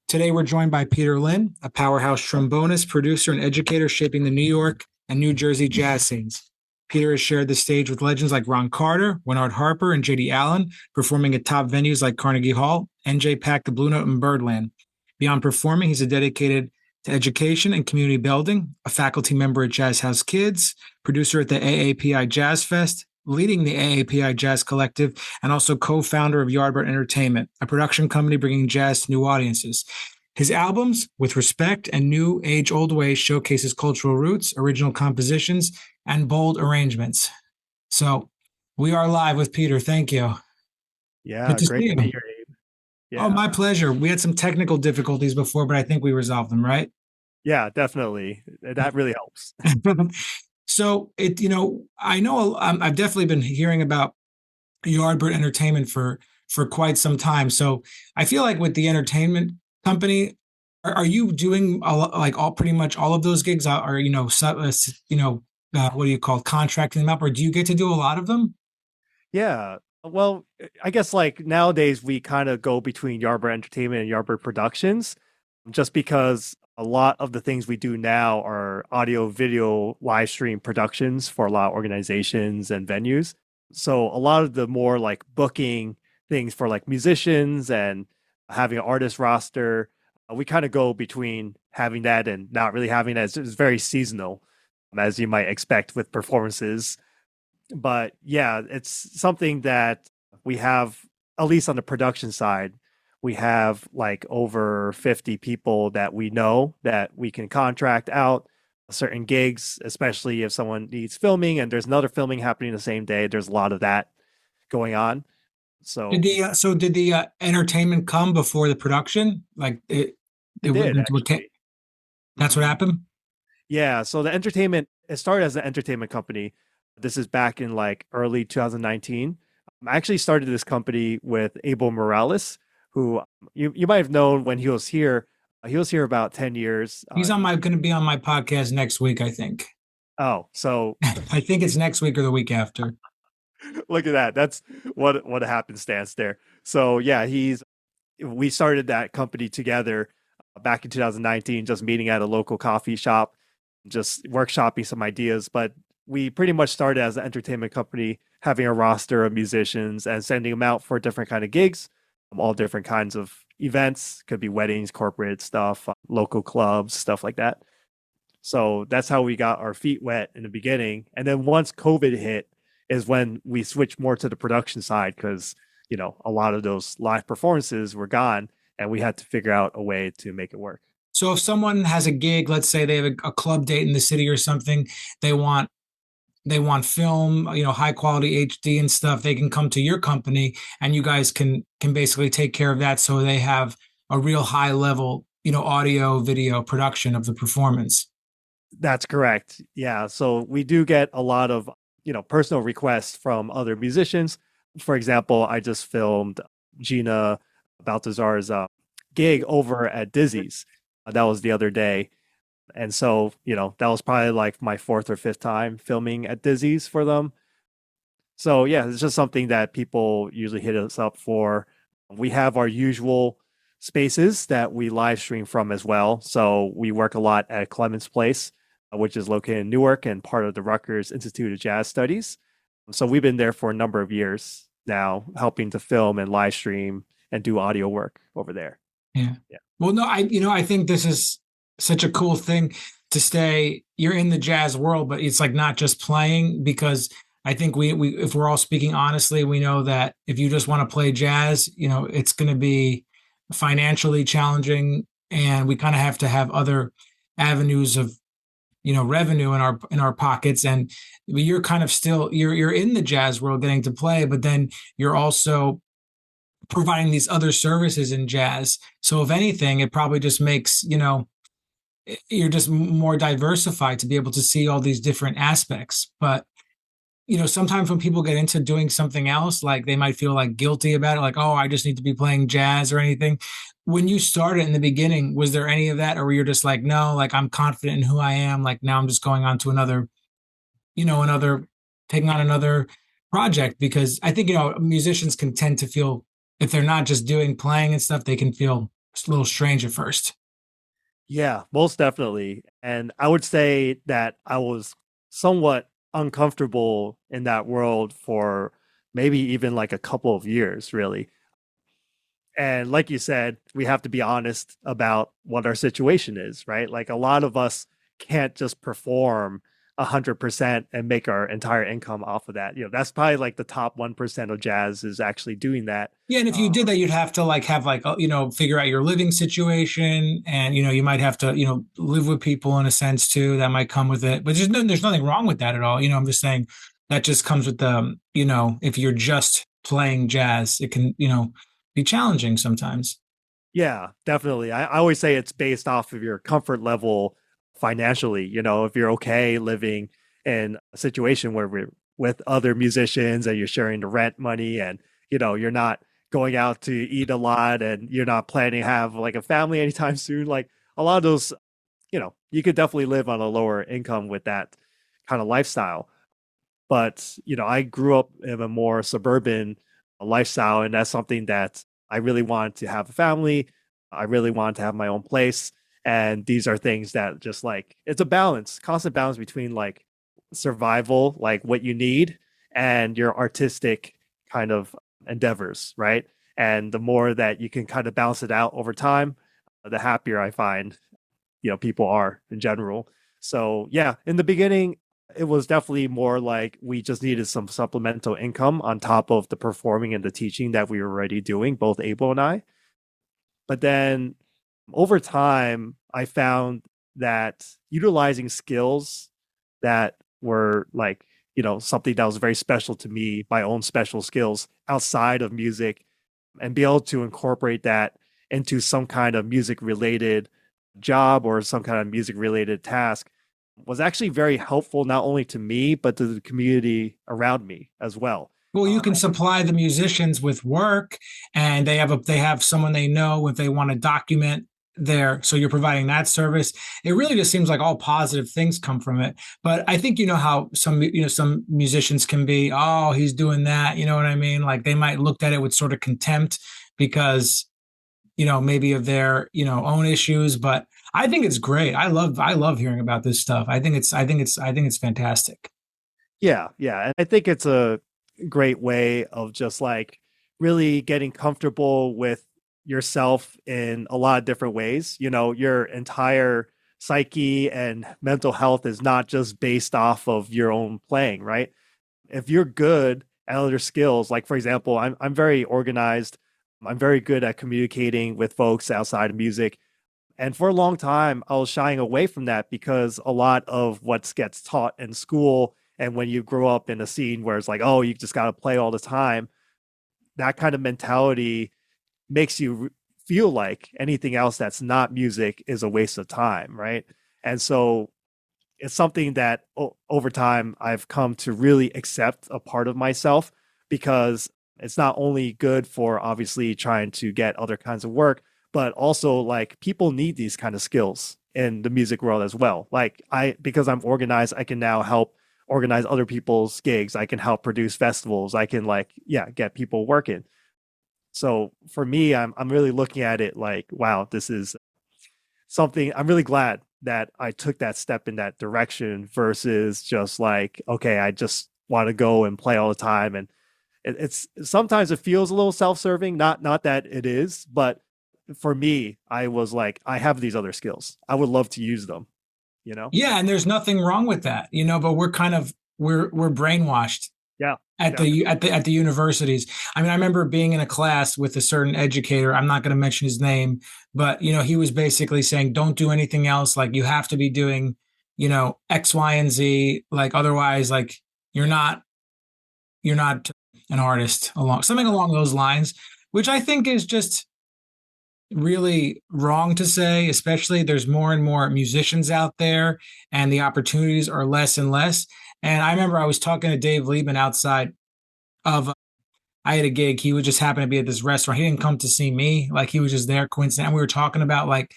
Today, we're joined by Peter Lin, a powerhouse trombonist, producer, and educator shaping the New York and New Jersey jazz scenes. Peter has shared the stage with legends like Ron Carter, Winard Harper, and J.D. Allen, performing at top venues like Carnegie Hall, NJPAC, the Blue Note, and Birdland. Beyond performing, he's dedicated to education and community building, a faculty member at Jazz House Kids, producer at the AAPI Jazz Fest, leading the AAPI Jazz Collective, and also co-founder of Yardbird Entertainment, a production company bringing jazz to new audiences. His albums, With Respect and New Age Old Ways, showcases cultural roots, original compositions, and bold arrangements. So we are live with Peter. Thank you. Yeah, great to be here, Abe. Yeah. Oh, my pleasure. We had some technical difficulties before, but I think we resolved them, right? Yeah, definitely. That really helps. So I know I've definitely been hearing about Yardbird Entertainment for quite some time. So I feel like with the entertainment company, are you doing pretty much all of those gigs? Or what do you call contracting them up, or do you get to do a lot of them? Yeah. Well, I guess like nowadays we kind of go between Yardbird Entertainment and Yardbird Productions, just because a lot of the things we do now are audio, video, live stream productions for a lot of organizations and venues. So a lot of the more like booking things for like musicians and having an artist roster, we kind of go between having that and not really having that. It's very seasonal, as you might expect with performances. But yeah, it's something that we have, at least on the production side, we have like over 50 people that we know that we can contract out certain gigs, especially if someone needs filming and there's another filming happening the same day. There's a lot of that going on. So did the entertainment come before the production? Like it did actually. That's what happened? Yeah. So the entertainment, it started as an entertainment company. This is back in like early 2019. I actually started this company with Abel Morales, who you might have known when he was here. He was here about 10 years. He's going to be on my podcast next week, I think. Oh, so I think it's next week or the week after. Look at that. That's what happenstance there. So yeah, we started that company together back in 2019, just meeting at a local coffee shop, just workshopping some ideas. But we pretty much started as an entertainment company, having a roster of musicians and sending them out for different kind of gigs, all different kinds of events. Could be weddings, corporate stuff, local clubs, stuff like that. So that's how we got our feet wet in the beginning. And then once COVID hit is when we switched more to the production side, because, a lot of those live performances were gone and we had to figure out a way to make it work. So if someone has a gig, let's say they have a club date in the city or something, they want film, high quality HD and stuff, they can come to your company and you guys can basically take care of that. So they have a real high level, audio, video production of the performance. That's correct. Yeah. So we do get a lot of, personal requests from other musicians. For example, I just filmed Gina Baltazar's gig over at Dizzy's. That was the other day. And so, that was probably like my fourth or fifth time filming at Dizzy's for them. So yeah, it's just something that people usually hit us up for. We have our usual spaces that we live stream from as well. So we work a lot at Clemens Place, which is located in Newark and part of the Rutgers Institute of Jazz Studies. So we've been there for a number of years now, helping to film and live stream and do audio work over there. Yeah. Well, no, I think this is such a cool thing to stay. You're in the jazz world, but it's like not just playing, because I think we if we're all speaking honestly, we know that if you just want to play jazz, it's going to be financially challenging, and we kind of have to have other avenues of revenue in our pockets. And you're kind of still you're in the jazz world getting to play, but then you're also providing these other services in jazz. So if anything, it probably just makes you're just more diversified to be able to see all these different aspects. But sometimes when people get into doing something else, like they might feel like guilty about it, like, oh, I just need to be playing jazz or anything. When you started in the beginning, was there any of that, or were you just like, no, like I'm confident in who I am, like now I'm just going on to taking on another project? Because I think musicians can tend to feel, if they're not just doing playing and stuff, they can feel a little strange at first. Yeah, most definitely. And I would say that I was somewhat uncomfortable in that world for maybe even like a couple of years, really. And like you said, we have to be honest about what our situation is, right? Like a lot of us can't just perform 100% and make our entire income off of that. That's probably like the top 1% of jazz is actually doing that. Yeah, and if you did that, you'd have to like have like figure out your living situation, and you might have to live with people in a sense too. That might come with it, but there's nothing wrong with that at all. I'm just saying that just comes with the if you're just playing jazz, it can be challenging sometimes. Yeah, definitely. I always say it's based off of your comfort level financially. If you're okay living in a situation where we're with other musicians and you're sharing the rent money and, you're not going out to eat a lot and you're not planning to have like a family anytime soon. Like a lot of those, you could definitely live on a lower income with that kind of lifestyle. But, I grew up in a more suburban lifestyle, and that's something that I really wanted to have a family. I really wanted to have my own place. And these are things that just like, it's a balance, constant balance between like survival, like what you need, and your artistic kind of endeavors, right? And the more that you can kind of balance it out over time, the happier I find, people are in general. So yeah, in the beginning, it was definitely more like we just needed some supplemental income on top of the performing and the teaching that we were already doing, both Abel and I. But then over time, I found that utilizing skills that were like, something that was very special to me, my own special skills outside of music, and be able to incorporate that into some kind of music related job or some kind of music related task was actually very helpful, not only to me, but to the community around me as well. Well, you can supply the musicians with work, and they have someone they know if they want to document there. So you're providing that service. It really just seems like all positive things come from it. But I think how some musicians can be, oh, he's doing that. You know what I mean? Like they might look at it with sort of contempt because maybe of their own issues. But I think it's great. I love hearing about this stuff. I think it's fantastic. Yeah, yeah. And I think it's a great way of just like really getting comfortable with yourself in a lot of different ways. Your entire psyche and mental health is not just based off of your own playing, right? If you're good at other skills, like for example, I'm very organized. I'm very good at communicating with folks outside of music. And for a long time, I was shying away from that because a lot of what gets taught in school and when you grow up in a scene where it's like, oh, you just got to play all the time, that kind of mentality makes you feel like anything else that's not music is a waste of time, right? And so it's something that over time I've come to really accept a part of myself because it's not only good for obviously trying to get other kinds of work, but also like people need these kind of skills in the music world as well. Like because I'm organized, I can now help organize other people's gigs. I can help produce festivals. I can get people working. So for me, I'm really looking at it like, wow, this is something. I'm really glad that I took that step in that direction versus just like, okay, I just want to go and play all the time. And it's sometimes it feels a little self-serving, not that it is, but for me, I was like, I have these other skills. I would love to use them, Yeah, and there's nothing wrong with that, but we're brainwashed Yeah. at Yeah. the universities. I mean, I remember being in a class with a certain educator. I'm not going to mention his name, but he was basically saying, don't do anything else. Like you have to be doing, X, Y, and Z. Like otherwise, like you're not an artist along something along those lines, which I think is just really wrong to say, especially there's more and more musicians out there and the opportunities are less and less. And I remember I was talking to Dave Liebman outside of I had a gig. He would just happen to be at this restaurant. He didn't come to see me. Like he was just there coincidentally. And we were talking about like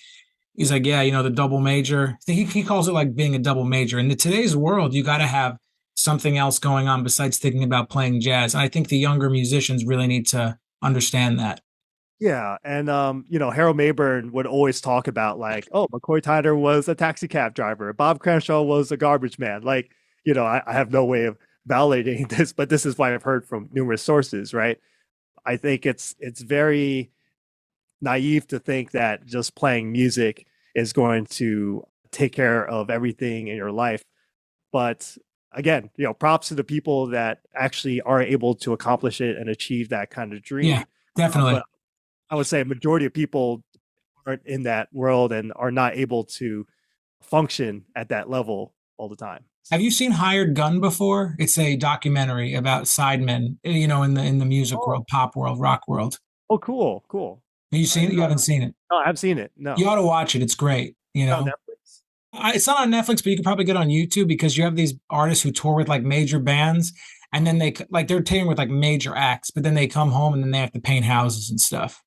he's like, yeah, the double major. He calls it like being a double major. In today's world, you got to have something else going on besides thinking about playing jazz. And I think the younger musicians really need to understand that. Yeah, and Harold Mayburn would always talk about like, oh, McCoy Tyner was a taxi cab driver, Bob Crenshaw was a garbage man. Like, I have no way of validating this, but this is why I've heard from numerous sources, right? I think it's very naive to think that just playing music is going to take care of everything in your life. But again, props to the people that actually are able to accomplish it and achieve that kind of Yeah, dream. definitely. But I would say a majority of people aren't in that world and are not able to function at that level all the time. Have you seen Hired Gun before? It's a documentary about sidemen, in the music Oh, world, pop world, rock world. oh, cool, cool. Have you I seen it? didn't You know. haven't seen it. No, I've seen it. You No, ought to watch it. It's great. on Netflix. It's not on Netflix, but you can probably get it on YouTube because you have these artists who tour with like major bands, and then they're touring with like major acts, but then they come home and then they have to paint houses and stuff.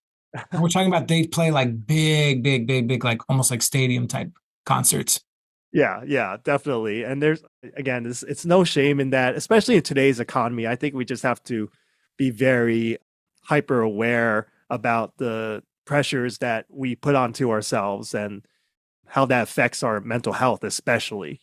And we're talking about they play like big, big, big, big, like almost like stadium type concerts. Yeah, yeah, definitely. And there's again, it's no shame in that, especially in today's economy. I think we just have to be very hyper aware about the pressures that we put onto ourselves and how that affects our mental health, especially.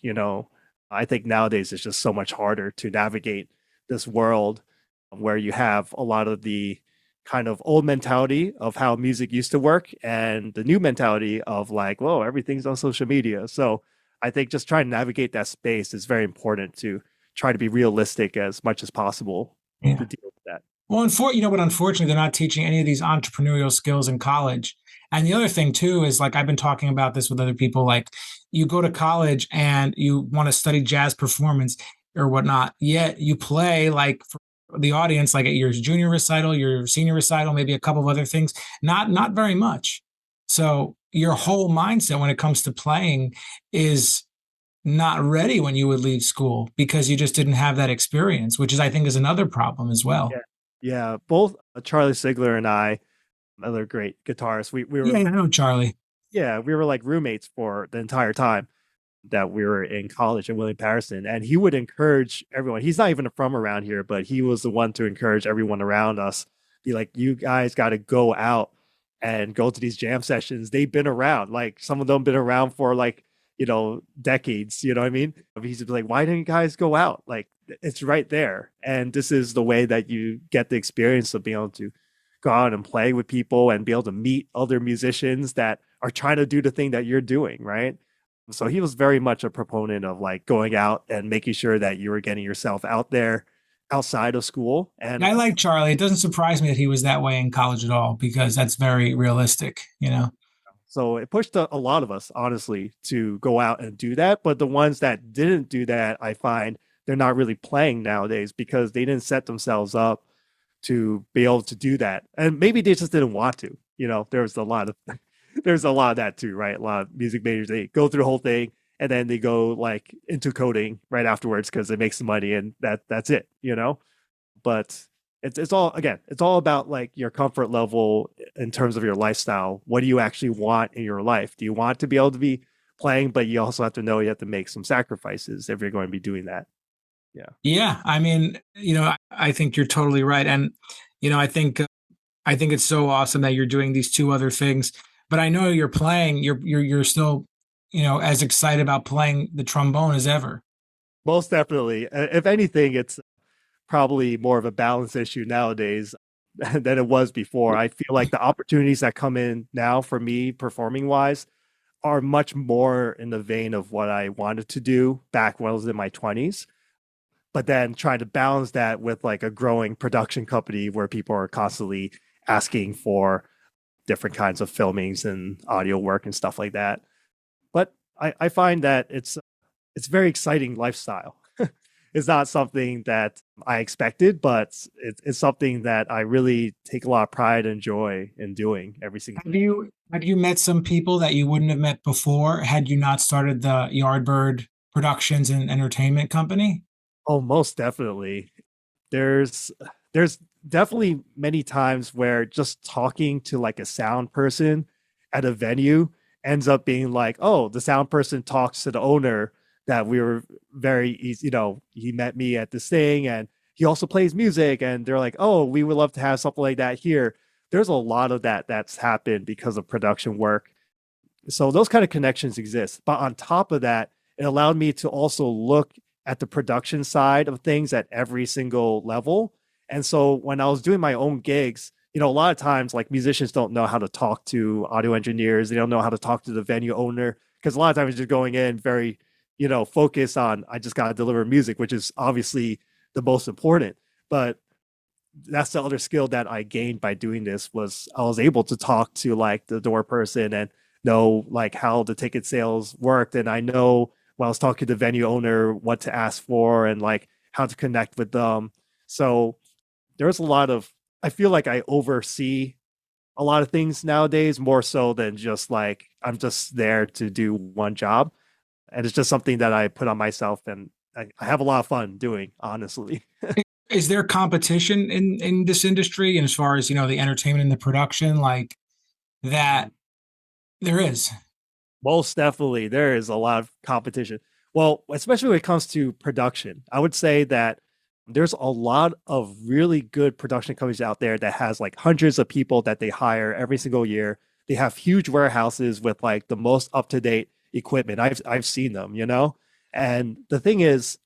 I think nowadays it's just so much harder to navigate this world where you have a lot of the kind of old mentality of how music used to work and the new mentality of like, whoa, everything's on social media. So I think just trying to navigate that space is very important to try to be realistic as much as possible Yeah. to deal with that. Well, but unfortunately, they're not teaching any of these entrepreneurial skills in college. And the other thing too is like I've been talking about this with other people. Like you go to college and you want to study jazz performance or whatnot, yet you play like for the audience, like at your junior recital, your senior recital, maybe a couple of other things, not very much. So your Yeah. whole mindset when it comes to playing is not ready when you would leave school because you just didn't have that experience, which is I think is another problem as well. Yeah. Yeah. Both Charlie Sigler and I, another great guitarist, we Yeah, were, I know, Charlie. yeah, we were like roommates for the entire time that we were in college at William Patterson. And he would encourage everyone. He's not even from around here, but he was the one to encourage everyone around us. Be like, you guys got to go out and go to these jam sessions. They've been around. Like some of them been around for like, decades. You know what I mean? He's like, why didn't you guys go out? Like it's right there. And this is the way that you get the experience of being able to go out and play with people and be able to meet other musicians that are trying to do the thing that you're doing, right? So he was very much a proponent of like going out and making sure that you were getting yourself out there outside of school. And I like Charlie. It doesn't surprise me that he was that way in college at all because that's very realistic. so it pushed a lot of us, honestly, to go out and do that. But the ones that didn't do that, I find they're not really playing nowadays because they didn't set themselves up to be able to do that. And maybe they just didn't want to. There's a lot of there's a lot of that too, right? A lot of music majors, they go through the whole thing and then they go like into coding right afterwards because it makes the money and that's it. But it's all again, it's all about like your comfort level in terms of your lifestyle. What do you actually want in your life? Do you want to be able to be playing, but you also have to know you have to make some sacrifices if you're going to be doing that. Yeah. Yeah, I mean, I think you're totally right, and I think it's so awesome that you're doing these two other things. But I know you're playing. You're still, as excited about playing the trombone as ever. Most definitely. If anything, it's probably more of a balance issue nowadays than it was before. I feel like the opportunities that come in now for me performing wise are much more in the vein of what I wanted to do back when I was in my 20s. But then trying to balance that with like a growing production company where people are constantly asking for different kinds of filmings and audio work and stuff like that. But I find that it's very exciting lifestyle. It's not something that I expected, but it's something that I really take a lot of pride and joy in doing every single Have day. you met some people that you wouldn't have met before had you not started the Yardbird Productions and Entertainment Company? Oh, most definitely. There's there's definitely many times where just talking to like a sound person at a venue ends up being like, oh, the sound person talks to the owner that we were very easy, he met me at this thing and he also plays music and they're like, oh, we would love to have something like that here. there's a lot of that that's happened because of production work. So those kind of connections exist. But on top of that, it allowed me to also look at the production side of things at every single level. And so when I was doing my own gigs, a lot of times like musicians don't know how to talk to audio engineers. They don't know how to talk to the venue owner because a lot of times just going in very, focused on, I just got to deliver music, which is obviously the most important. But that's the other skill that I gained by doing this was I was able to talk to like the door person and know like how the ticket sales worked. And I know when I was talking to the venue owner, what to ask for and like how to connect with them. So there's a lot of, I feel like I oversee a lot of things nowadays, more so than just like, I'm just there to do one job. And it's just something that I put on myself and I have a lot of fun doing, honestly. Is there competition in this industry, and as far as the entertainment and the production, like that? There is. Most definitely, there is a lot of competition. Well, especially when it comes to production, I would say that there's a lot of really good production companies out there that has like hundreds of people that they hire every single year. They have huge warehouses with like the most up-to-date equipment. I've seen them, And the thing is,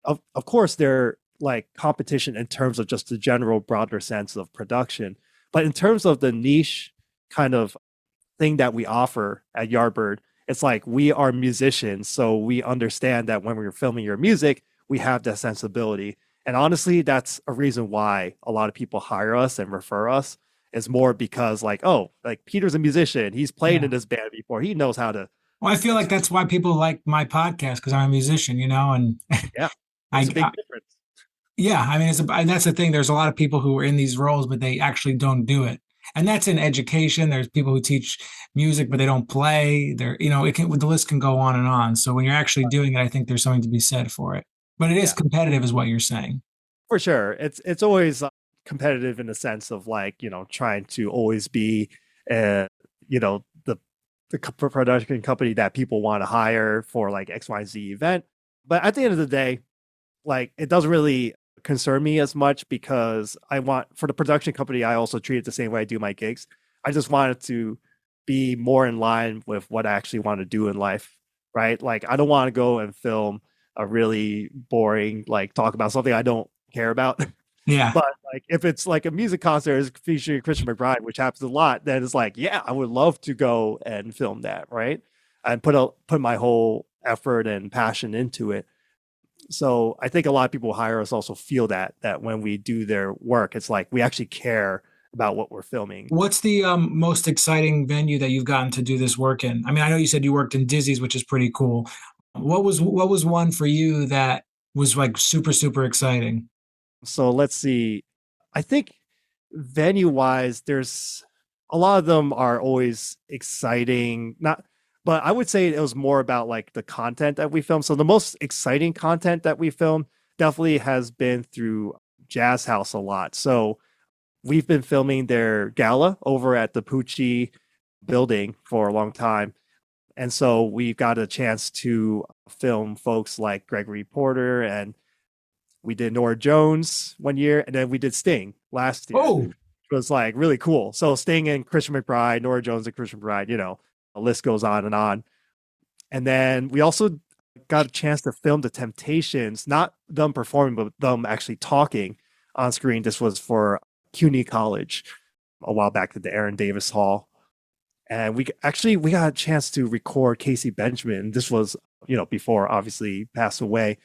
of course they're like competition in terms of just the general broader sense of production, but in terms of the niche kind of thing that we offer at Yardbird, it's like we are musicians, so we understand that when we're filming your music, we have that sensibility. And honestly, that's a reason why a lot of people hire us and refer us. Is more because like, oh, like Peter's a musician. He's played Yeah. in this band before. He knows how to. Well, I feel like that's why people like my podcast because I'm a musician, and Yeah, I, it's a big difference. yeah, I mean, that's the thing. There's a lot of people who are in these roles, but they actually don't do it. And that's in education. There's people who teach music, but they don't play. The list can go on and on. So when you're actually doing it, I think there's something to be said for it. But it is Yeah, competitive, is what you're saying. for sure. It's always competitive in the sense of like trying to always be, the production company that people want to hire for like X, Y, Z event. But at the end of the day, like it doesn't really concern me as much because I want for the production company, I also treat it the same way I do my gigs. I just want it to be more in line with what I actually want to do in life, right? Like I don't want to go and film a really boring, like talk about something I don't care about. Yeah. But like if it's like a music concert is featuring Christian McBride, which happens a lot, then it's like, yeah, I would love to go and film that, right? And put my whole effort and passion into it. So I think a lot of people who hire us also feel that when we do their work, it's like we actually care about what we're filming. What's the most exciting venue that you've gotten to do this work in? I mean, I know you said you worked in Dizzy's, which is pretty cool. What was one for you that was like super, super exciting? So let's see. I think venue wise, there's a lot of them are always exciting. Not, but I would say it was more about like the content that we film. So the most exciting content that we film definitely has been through Jazz House a lot. So we've been filming their gala over at the Pucci building for a long time. And so we got a chance to film folks like Gregory Porter, and we did Nora Jones one year, and then we did Sting last year. Oh, It was like really cool. So Sting and Christian McBride, Nora Jones and Christian McBride, the list goes on and on. And then we also got a chance to film the Temptations, not them performing, but them actually talking on screen. This was for CUNY College a while back at the Aaron Davis Hall. And we got a chance to record Casey Benjamin. This was, before obviously he passed away,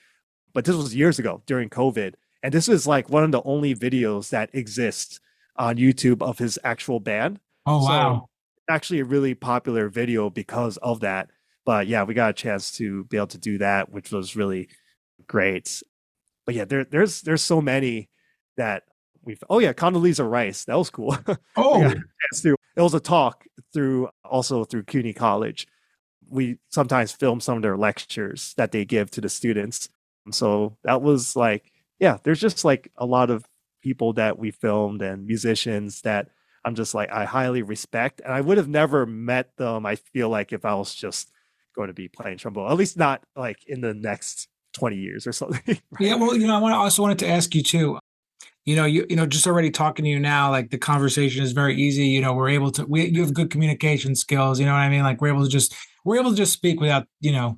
but this was years ago during COVID. And this is like one of the only videos that exists on YouTube of his actual band. oh, So wow. actually a really popular video because of that. But yeah, we got a chance to be able to do that, which was really great. But yeah, there's so many that we've. Oh yeah, Condoleezza Rice, that was cool. We got a Oh, chance to. It was a talk through CUNY College. We sometimes film some of their lectures that they give to the students. So that was like, yeah, there's just like a lot of people that we filmed and musicians that I'm just like I highly respect, and I would have never met them. I feel like if I was just going to be playing trombone, at least not like in the next 20 years or something. yeah. Right? Well, I also wanted to ask you too. just already talking to you now, like the conversation is very easy. We're able to, you have good communication skills. You know what I mean? Like we're able to just speak without, Yeah.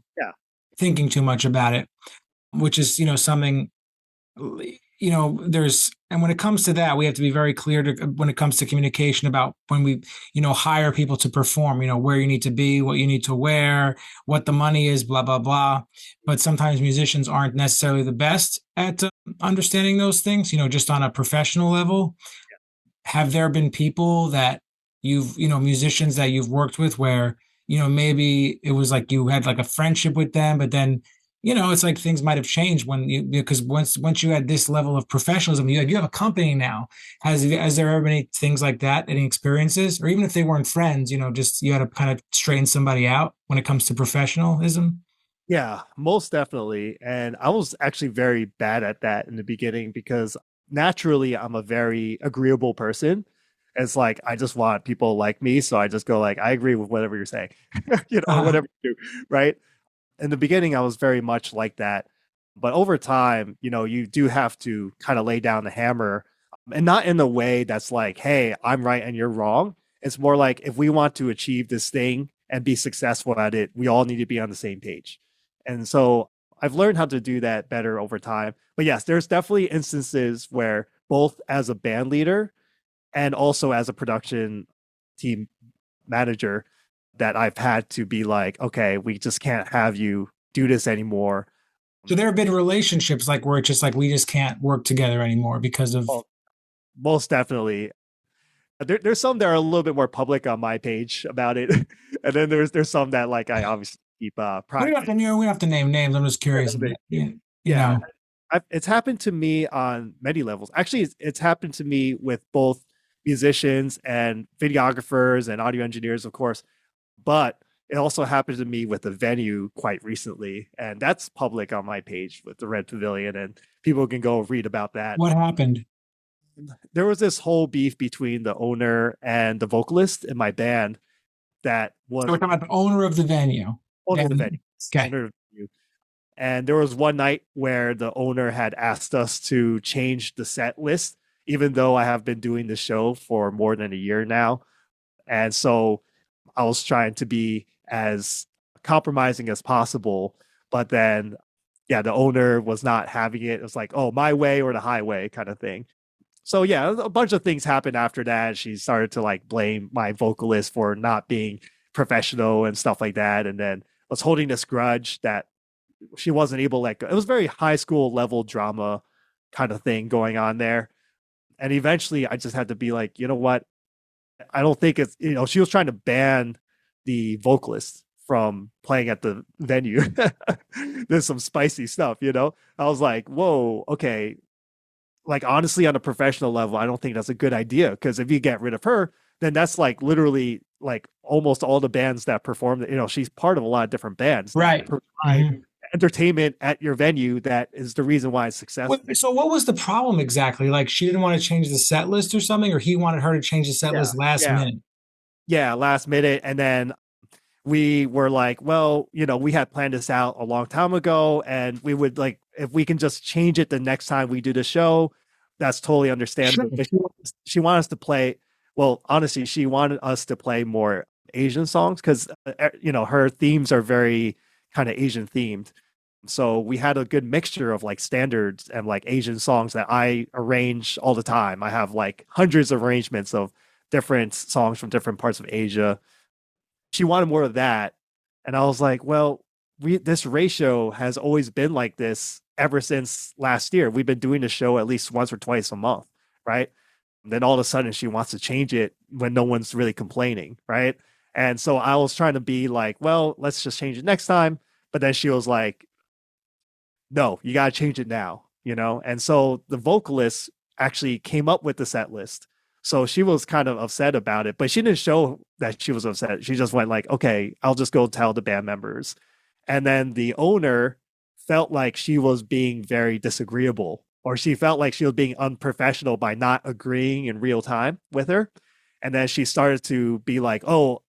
thinking too much about it, which is, something, and when it comes to that, we have to be very clear when it comes to communication about when we, hire people to perform, where you need to be, what you need to wear, what the money is, blah, blah, blah. But sometimes musicians aren't necessarily the best at understanding those things, just on a professional level. Have there been people that musicians that you've worked with where, maybe it was like you had like a friendship with them, but then, it's like things might have changed because once you had this level of professionalism, you have a company now. Has there ever been any things like that, any experiences, or even if they weren't friends, just you had to kind of straighten somebody out when it comes to professionalism? Yeah, most definitely. And I was actually very bad at that in the beginning because naturally I'm a very agreeable person. It's like I just want people like me, so I just go like I agree with whatever you're saying, or Uh, whatever you do, right? In the beginning I was very much like that. But over time, you do have to kind of lay down the hammer and not in a way that's like, hey, I'm right and you're wrong. It's more like if we want to achieve this thing and be successful at it, we all need to be on the same page. And so I've learned how to do that better over time. But yes, there's definitely instances where both as a band leader and also as a production team manager that I've had to be like, okay, we just can't have you do this anymore. so there have been relationships like where it's just like we just can't work together anymore because of. Well, most definitely. There's some that are a little bit more public on my page about it, and then there's some that like I obviously keep We don't have private. to, we don't have to name names. I'm just Yeah, curious no about, big deal. you Yeah, know. it's happened to me on many levels. Actually, it's happened to me with both musicians and videographers and audio engineers, of course. But it also happened to me with a venue quite recently, and that's public on my page with the Red Pavilion, and people can go read about that. What happened? There was this whole beef between the owner and the vocalist in my band that So we're was talking about the owner of the venue. owner of the venue. And okay. Owner of the venue. And there was one night where the owner had asked us to change the set list, even though I have been doing the show for more than a year now. And so I was trying to be as compromising as possible. But then, yeah, the owner was not having it. It was like, oh, my way or the highway kind of thing. So yeah, a bunch of things happened after that. She started to like blame my vocalist for not being professional and stuff like that. And then was holding this grudge that she wasn't able to let go. It was very high school level drama kind of thing going on there. And eventually I just had to be like, you know what? I don't think it's, she was trying to ban the vocalist from playing at the venue. There's some spicy stuff. I was like, whoa, okay. Like, honestly, on a professional level, I don't think that's a good idea because if you get rid of her, then that's like literally like almost all the bands that perform, she's part of a lot of different bands that Right. provide Mhm. entertainment at your venue. That is the reason why it's successful. So what was the problem exactly? Like she didn't want to change the set list or something, or he wanted her to change the set Yeah. list last Yeah. minute? Yeah. Last minute. And then we were like, well, we had planned this out a long time ago, and we would like, if we can just change it the next time we do the show, that's totally Sure. understandable. But she wanted us to play, well, honestly, she wanted us to play more Asian songs because, her themes are very kind of Asian themed. So we had a good mixture of like standards and like Asian songs that I arrange all the time. I have like hundreds of arrangements of different songs from different parts of Asia. She wanted more of that. And I was like, well, this ratio has always been like this ever since last year. We've been doing the show at least once or twice a month, right? And then all of a sudden she wants to change it when no one's really complaining, right? And so I was trying to be like, well, let's just change it next time. But then she was like, no, you got to change it now. And so the vocalist actually came up with the set list. So she was kind of upset about it, but she didn't show that she was upset. She just went like, okay, I'll just go tell the band members. And then the owner felt like she was being very disagreeable, or she felt like she was being unprofessional by not agreeing in real time with her. And then she started to be like, oh,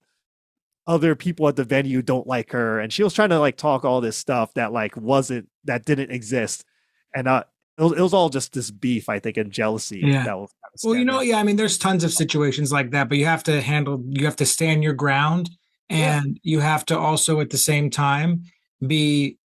other people at the venue don't like her, and she was trying to like talk all this stuff that like wasn't, that didn't exist. And it was all just this beef, I think, and jealousy Yeah. that was kind of Well, stemming. yeah, I mean, there's tons of situations like that, but you have to stand your ground, Yeah. and you have to also at the same time be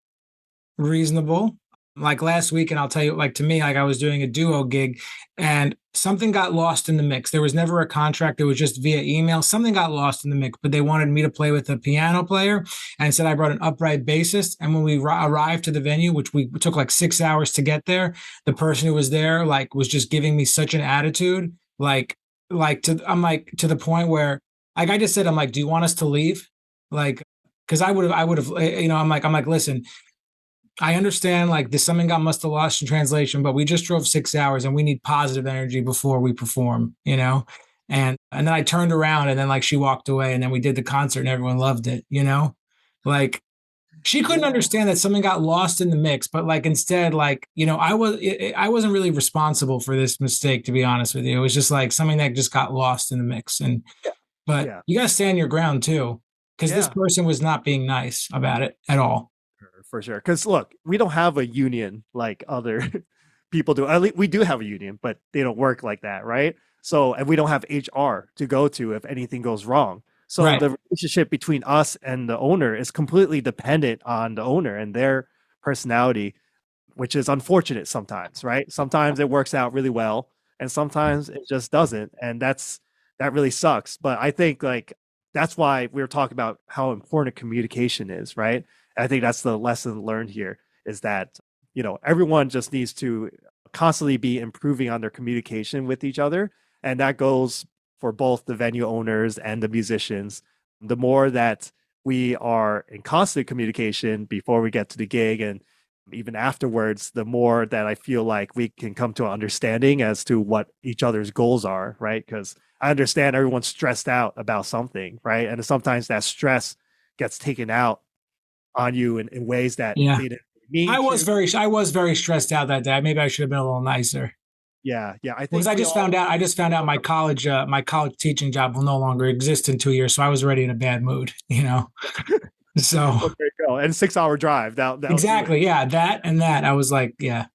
reasonable. Like last week, and I'll tell you, like to me, like I was doing a duo gig and something got lost in the mix. There was never a contract, it was just via email. Something got lost in the mix, but they wanted me to play with a piano player and said I brought an upright bassist. And when we arrived to the venue, which we took like 6 hours to get there, the person who was there like was just giving me such an attitude, I'm like to the point where like I just said, I'm like, do you want us to leave? Like, because I would have, I'm like, listen, I understand like this something got must have lost in translation, but we just drove 6 hours and we need positive energy before we perform, you know? And then I turned around and then like she walked away and then we did the concert and everyone loved it, you know? Like she couldn't Yeah. understand that something got lost in the mix, but like instead, like, I wasn't really responsible for this mistake, to be honest with you. It was just like something that just got lost in the mix. Yeah. But Yeah. you gotta stand your ground too, because this Yeah. person was not being nice about it at all. For sure. Because look, we don't have a union like other people do. At least we do have a union, but they don't work like that, right? So, and we don't have HR to go to if anything goes wrong. So Right. the relationship between us and the owner is completely dependent on the owner and their personality, which is unfortunate sometimes, right? Sometimes it works out really well, and sometimes it just doesn't, and that really sucks. But I think like that's why we were talking about how important communication is, right? I think that's the lesson learned here is that everyone just needs to constantly be improving on their communication with each other, and that goes for both the venue owners and the musicians. The more that we are in constant communication before we get to the gig and even afterwards, the more that I feel like we can come to an understanding as to what each other's goals are, right? Because I understand everyone's stressed out about something, right? And sometimes that stress gets taken out on you in ways that Yeah. they didn't mean to. I was very stressed out that day. Maybe I should have been a little nicer. Yeah, yeah. I Because think we all. I just found out my college teaching job will no longer exist in 2 years. So I was already in a bad mood, you know? So Well, there you go. And 6 hour drive. That'll do it. exactly. Yeah. That and that. I was like, yeah.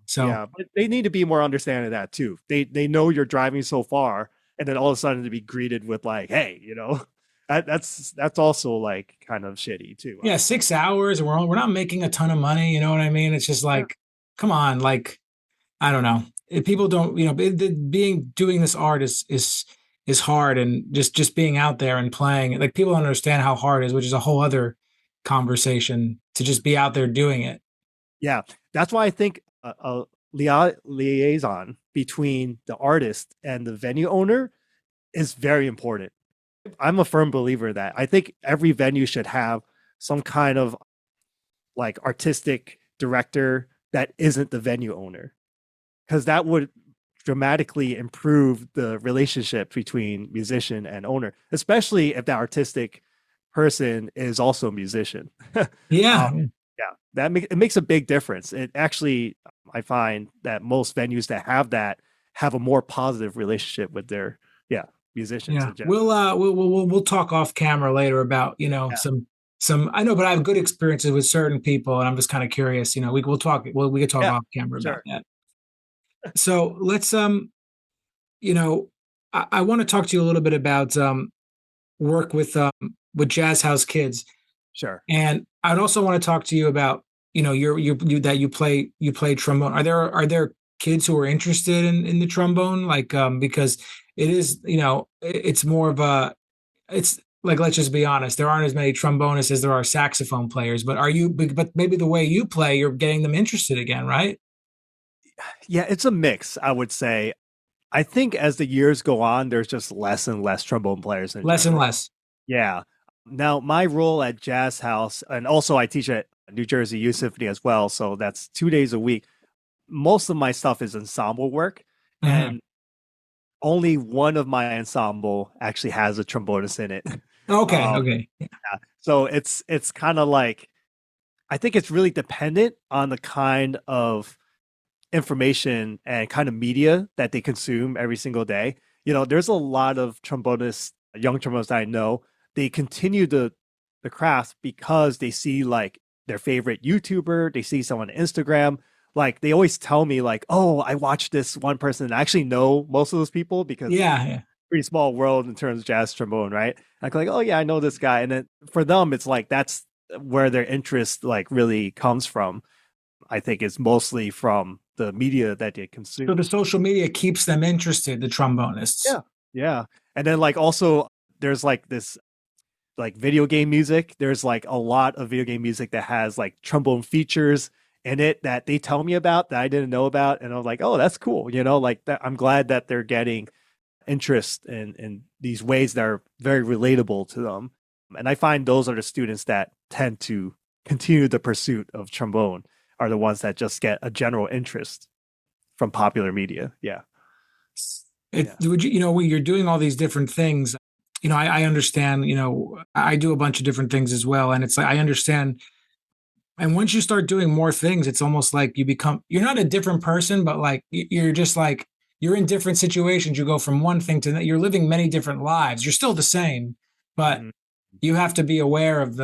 So Yeah, but they need to be more understanding of that too. They know you're driving so far, and then all of a sudden to be greeted with like, "Hey," that's also like kind of shitty too. I yeah, would say. 6 hours and we're not making a ton of money. You know what I mean? It's just Yeah, like, come on, like, I don't know. If people don't, doing this art is hard, and just being out there and playing, like people don't understand how hard it is, which is a whole other conversation to just be out there doing it. yeah. That's why I think a liaison between the artist and the venue owner is very important. I'm a firm believer that I think every venue should have some kind of like artistic director that isn't the venue owner, because that would dramatically improve the relationship between musician and owner, especially if that artistic person is also a musician. Yeah. Yeah, it makes a big difference. It actually, I find that most venues that have that have a more positive relationship with their musicians Yeah. in general. We'll talk off camera later about, Yeah, some I know, but I have good experiences with certain people and I'm just kind of curious, we could talk yeah, off camera about sure, that. So let's I want to talk to you a little bit about work with Jazz House Kids. sure. And I'd also want to talk to you about, that you play trombone. Are there kids who are interested in the trombone? Like because it is, it's more of it's like, let's just be honest, there aren't as many trombonists as there are saxophone players, but maybe the way you play, you're getting them interested again, right? Yeah, it's a mix, I would say. I think as the years go on, there's just less and less trombone players in Less and general. less. Yeah. Now, my role at Jazz House, and also I teach at New Jersey Youth Symphony as well, so that's 2 days a week. Most of my stuff is ensemble work, Mhm. and only one of my ensemble actually has a trombonist in it. Okay, Um, okay. so it's kind of like I think it's really dependent on the kind of information and kind of media that they consume every single day. There's a lot of trombonists, young trombonists I know, they continue the craft because they see like their favorite YouTuber, they see someone on Instagram like they always tell me like, oh, I watched this one person, and I actually know most of those people because Yeah, yeah. pretty small world in terms of jazz trombone, right? Like, oh yeah, I know this guy. And then for them, it's like that's where their interest like really comes from. I think it's mostly from the media that they So consume. the social media keeps them interested, the trombonists. Yeah. Yeah. And then like also there's like this like video game music. There's like a lot of video game music that has like trombone features in it that they tell me about that I didn't know about. And I was like, oh, that's cool. Like that I'm glad that they're getting interest in these ways that are very relatable to them. And I find those are the students that tend to continue the pursuit of trombone are the ones that just get a general interest from popular media. Yeah. It Yeah. would when you're doing all these different things, I understand, I do a bunch of different things as well. And it's like I understand. And once you start doing more things, it's almost like you're not a different person, but like you're just like you're in different situations. You go from one thing to you're living many different lives. You're still the same, but Mhm. you have to be aware of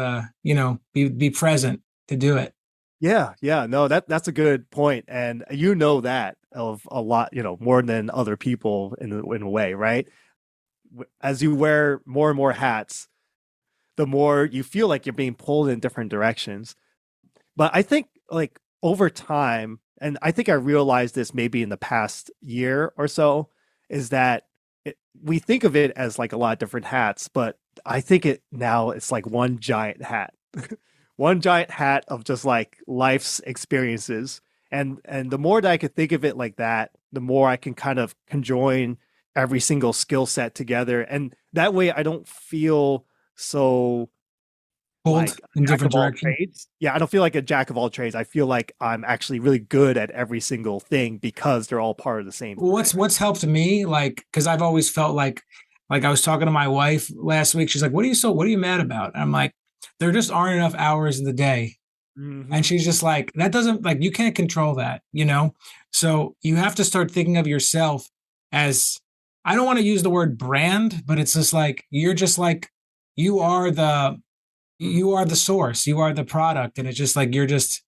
be present to do it. Yeah, yeah, no, that's a good point, and you know that of a lot, more than other people in a way, right? As you wear more and more hats, the more you feel like you're being pulled in different directions. But I think like over time, and I think I realized this maybe in the past year or so, is that we think of it as like a lot of different hats, but I think it's like one giant hat. One giant hat of just like life's experiences. And the more that I could think of it like that, the more I can kind of conjoin every single skill set together. And that way I don't feel so Pulled like in a jack different of all direction. trades. Yeah, I don't feel like a jack of all trades. I feel like I'm actually really good at every single thing because they're all part of the same Well, thing. what's helped me, like, because I've always felt like I was talking to my wife last week. She's like, what are you mad about?" And I'm like, "There just aren't enough hours in the day." And Hmm. she's just like, "That doesn't like you can't control that. So you have to start thinking of yourself as I don't want to use the word brand, but it's just like you're just like you Yeah. are the Hmm. you are the source, you are the product, and it's just like you're just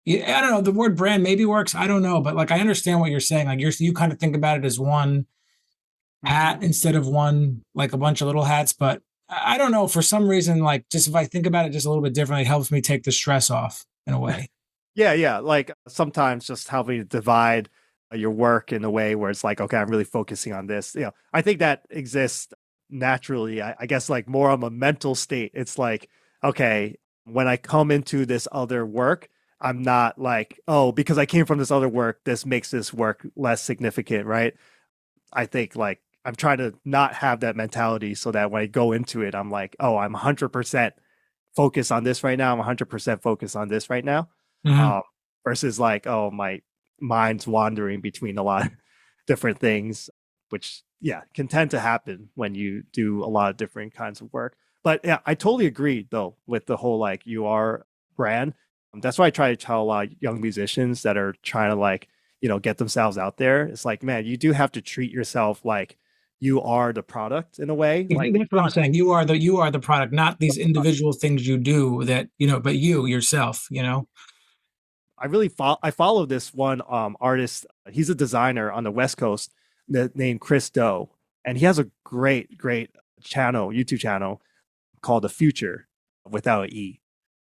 yeah, I don't know. The word brand maybe works. I don't know, but like I understand what you're saying. Like you kind of think about it as one Hmm. hat instead of one like a bunch of little hats. But I don't know. For some reason, like just if I think about it just a little bit differently, it helps me take the stress off in a way. Yeah, yeah. Like sometimes just helping to divide your work in a way where it's like, okay, I'm really focusing on this. I think that exists naturally. I guess like more of a mental state. It's like, okay, when I come into this other work, I'm not like, oh, because I came from this other work, this makes this work less significant, right? I think like I'm trying to not have that mentality so that when I go into it, I'm like, oh, I'm 100% focused on this right now. I'm 100% focused on this right now. Mhm. Um, versus like, oh, my mind's wandering between a lot of different things, which, yeah, can tend to happen when you do a lot of different kinds of work. But yeah, I totally agree though with the whole like you are brand. That's why I try to tell a lot of young musicians that are trying to like, get themselves out there. It's like, man, you do have to treat yourself like you are the product in a way. Like, That's what I'm saying. You are the product, not these individual things you do but you yourself. I follow this one artist. He's a designer on the West Coast named Chris Do, and he has a great YouTube channel called The Future without an E.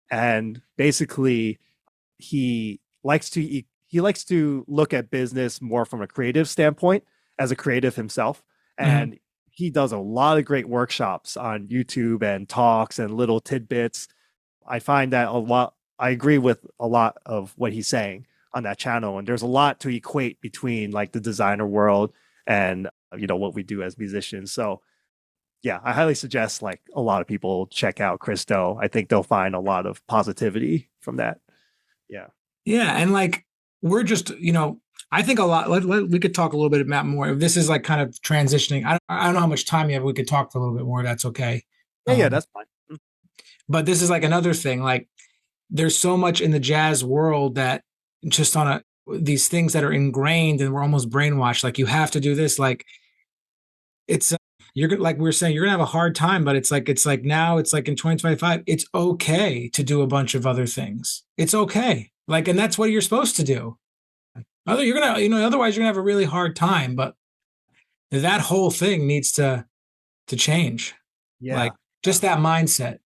And basically, he likes to look at business more from a creative standpoint as a creative himself, Mhm. and he does a lot of great workshops on YouTube and talks and little tidbits. I find that a lot. I agree with a lot of what he's saying on that channel, and there's a lot to equate between like the designer world and what we do as musicians. So yeah, I highly suggest like a lot of people check out Christo. I think they'll find a lot of positivity from that. Yeah. Yeah, and like we're just, I think a lot. We could talk a little bit about more. This is like kind of transitioning. I don't know how much time you have. We could talk for a little bit more. That's okay. Yeah, yeah, Um, that's fine. but this is like another thing. Like there's so much in the jazz world that just on a these things that are ingrained and we're almost brainwashed. Like you have to do this. Like it's like we were saying, you're gonna have a hard time. But it's like now it's like in 2025, it's okay to do a bunch of other things. It's okay. Like, and that's what you're supposed to do. You're gonna, otherwise you're gonna have a really hard time. But that whole thing needs to change. Yeah. Like just that mindset.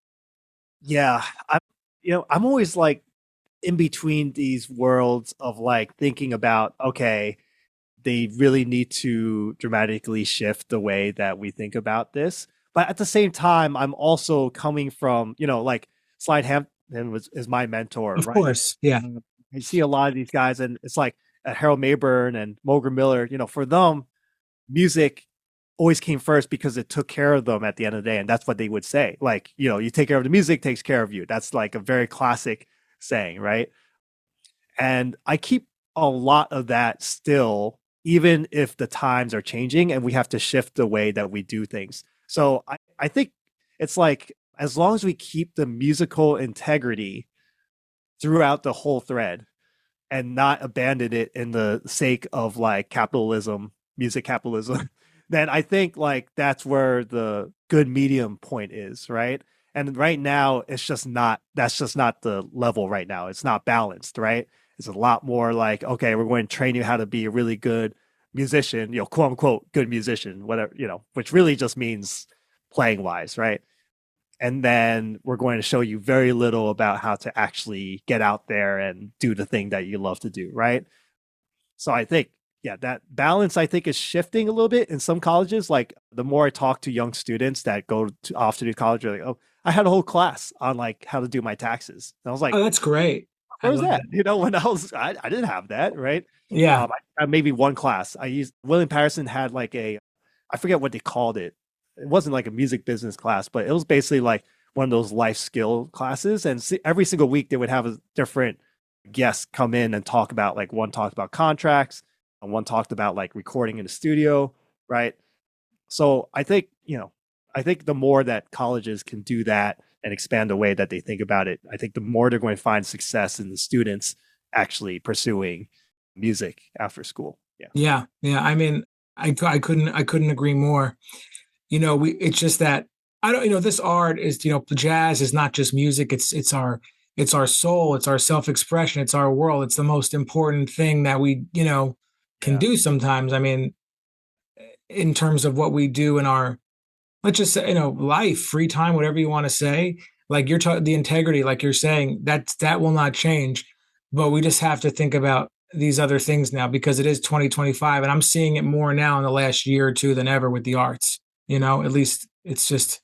Yeah. I'm always like in between these worlds of like thinking about, okay, they really need to dramatically shift the way that we think about this. But at the same time, I'm also coming from, like Slide Hampton is my mentor, Of right? course. Yeah. I see a lot of these guys, and it's like Harold Mayburn and Moger Miller, for them, music always came first because it took care of them at the end of the day. And that's what they would say. Like, you take care of the music, takes care of you. That's like a very classic saying, right? And I keep a lot of that still, even if the times are changing and we have to shift the way that we do things. So I think it's like as long as we keep the musical integrity throughout the whole thread and not abandon it in the sake of like capitalism, music capitalism, then I think like that's where the good medium point is, right? And right now, that's just not the level right now. It's not balanced, right? It's a lot more like, okay, we're going to train you how to be a really good musician, quote unquote, good musician, whatever, which really just means playing wise, right? And then we're going to show you very little about how to actually get out there and do the thing that you love to do, right? So I think, yeah, that balance I think is shifting a little bit in some colleges. Like the more I talk to young students that go off to do college, they're like, oh, I had a whole class on like how to do my taxes. And I was like, Oh, that's great. I where's love that? that. When I didn't have that, right? Yeah. I had maybe one class. I used William Patterson had like I forget what they called it. It wasn't like a music business class, but it was basically like one of those life skill classes. And every single week they would have a different guest come in and talk about like one talked about contracts and one talked about like recording in the studio, right? So I think the more that colleges can do that and expand the way that they think about it, I think the more they're going to find success in the students actually pursuing music after school. Yeah. Yeah. Yeah. I mean, I couldn't agree more. It's just that I don't, this art is, jazz is not just music. It's our soul. It's our self-expression. It's our world. It's the most important thing that we, can Yeah. do sometimes. I mean, in terms of what we do in our, let's just say, life, free time, whatever you want to say, like you're talking the integrity, like you're saying, that will not change. But we just have to think about these other things now because it is 2025 and I'm seeing it more now in the last year or two than ever with the arts. At least it's just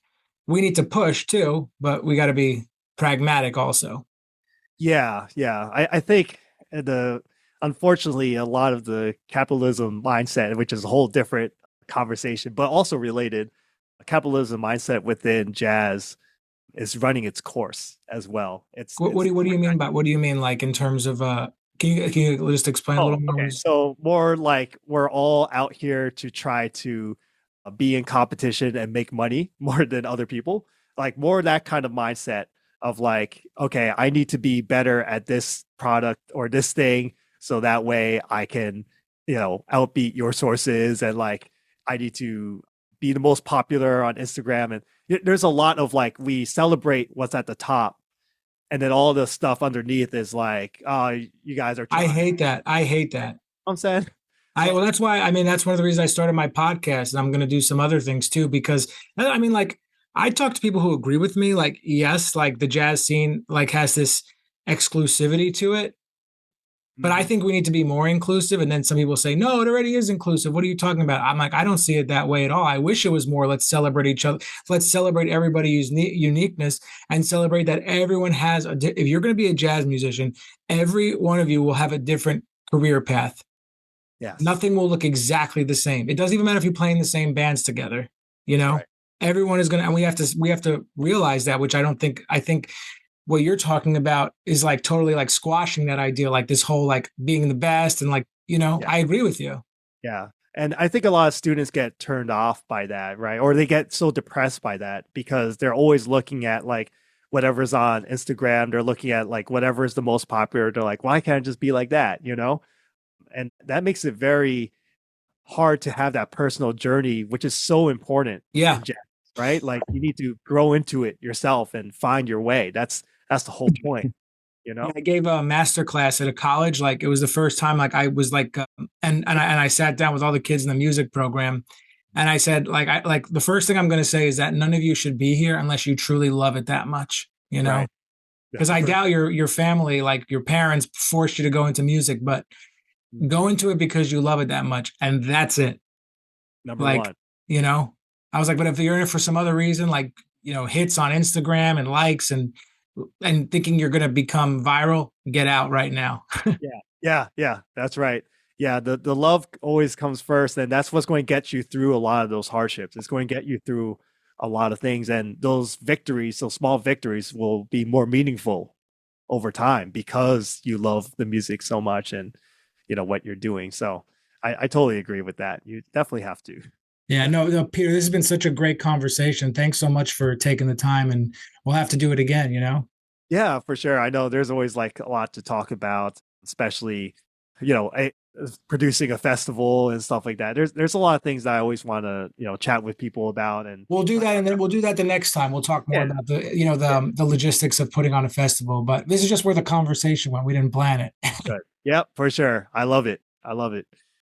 we need to push too, but we got to be pragmatic also. Yeah. Yeah. I think the unfortunately a lot of the capitalism mindset, which is a whole different conversation, but also related, capitalism mindset within jazz is running its course as well. What do you mean like in terms of can you just explain a Oh, little more? okay. So more like we're all out here to try to be in competition and make money more than other people. Like more that kind of mindset of like, okay, I need to be better at this product or this thing so that way I can, outbeat your sources and like I need to be the most popular on Instagram and there's a lot of like we celebrate what's at the top and then all the stuff underneath is like, oh, you guys are I trying. hate that. I hate that. I'm saying. I So well, that's why I mean that's one of the reasons I started my podcast, and I'm going to do some other things too. Because I mean, like I talk to people who agree with me. Like, yes, like the jazz scene like has this exclusivity to it, but I mhm, think we need to be more inclusive. And then some people say, no, it already is inclusive. What are you talking about? I'm like, I don't see it that way at all. I wish it was more. Let's celebrate each other. Let's celebrate everybody's uniqueness and celebrate that everyone has if you're going to be a jazz musician, every one of you will have a different career path. yes, Nothing will look exactly the same. It doesn't even matter if you're playing the same bands together, you know? right. Everyone is going to, and we have to realize that, which I think what you're talking about is like totally like squashing that idea, like this whole like being the best and like, Yeah, I agree with you. yeah. And I think a lot of students get turned off by that, right? Or they get so depressed by that because they're always looking at like whatever's on Instagram. They're looking at like whatever is the most popular. They're like, why can't I just be like that? And that makes it very hard to have that personal journey, which is so important Yeah. in jazz, right? Like you need to grow into it yourself and find your way. That's the whole point. you Yeah, know? I gave a master class at a college. Like it was the first time, like I was like, and I sat down with all the kids in the music program, and I said, like the first thing I'm going to say is that none of you should be here unless you truly love it that much, you know? Right. Yeah, Because I for doubt your family, like your parents, forced you to go into music, but go into it because you love it that much, and that's it. number Like, one. you know, I was like, but if you're in it for some other reason, like, hits on Instagram and likes and thinking you're going to become viral, get out right now. Yeah. Yeah, yeah, that's right. Yeah, the love always comes first, and that's what's going to get you through a lot of those hardships. It's going to get you through a lot of things, and those victories, those small victories, will be more meaningful over time because you love the music so much and what you're doing. So I totally agree with that. You definitely have to. Yeah, no, Peter, this has been such a great conversation. Thanks so much for taking the time, and we'll have to do it again. Yeah, for sure. I know there's always like a lot to talk about, especially, you know, a, producing a festival and stuff like that. There's a lot of things that I always want to, chat with people about. And We'll do that, and then we'll do that the next time. We'll talk more yeah, about the, yeah, the logistics of putting on a festival. But this is just where the conversation went. We didn't plan it. good. Yep, for sure. I love it. I love it.